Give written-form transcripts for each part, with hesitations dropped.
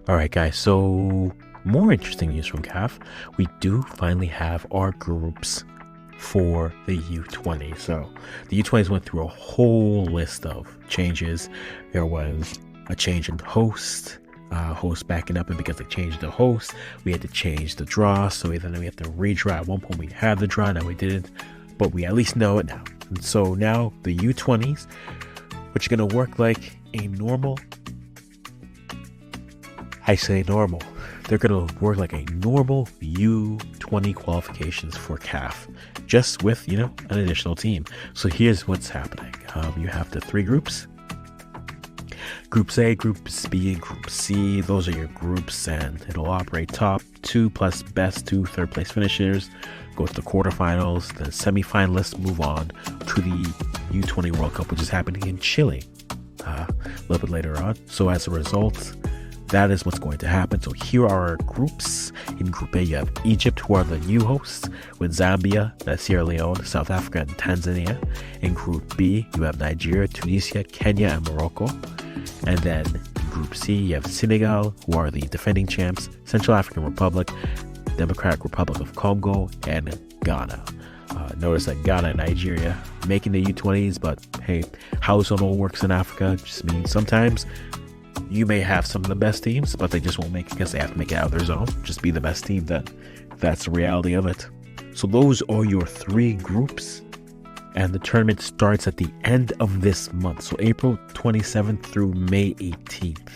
All right, guys, so more interesting news from CAF. We do finally have our groups for the U20. So the U20s went through a whole list of changes. There was a change in the host backing up, and because they changed the host, we had to change the draw. So then we have to redraw. At one point we had the draw, now we didn't, but we at least know it now. And so now the U20s, which are going to work like a normal, I say normal, they're going to work like a normal U20 qualifications for CAF, just with, an additional team. So here's what's happening. You have the three groups. Groups A, Groups B, and Group C. Those are your groups, and it'll operate top 2 plus best 2 third place finishers. Go to the quarterfinals. The semifinalists move on to the U20 World Cup, which is happening in Chile a little bit later on. So as a result, that is what's going to happen. So here are our groups. In Group A, you have Egypt, who are the new hosts, with Zambia, Sierra Leone, South Africa, and Tanzania. In Group B, you have Nigeria, Tunisia, Kenya, and Morocco. And then in Group C, you have Senegal, who are the defending champs, Central African Republic, Democratic Republic of Congo, and Ghana. Notice that Ghana and Nigeria making the U20s, but hey, how it all works in Africa just means sometimes you may have some of the best teams, but they just won't make it because they have to make it out of their zone. Just be the best team then. That's the reality of it. So those are your three groups. And the tournament starts at the end of this month. So April 27th through May 18th.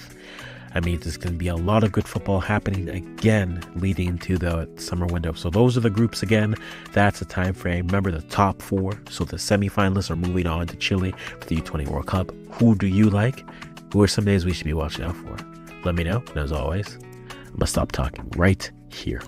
I mean, there's going to be a lot of good football happening again leading into the summer window. So those are the groups again. That's the time frame. Remember the top 4. So the semifinalists are moving on to Chile for the U20 World Cup. Who do you like? Who are some days we should be watching out for? Let me know. And as always, I'm going to stop talking right here.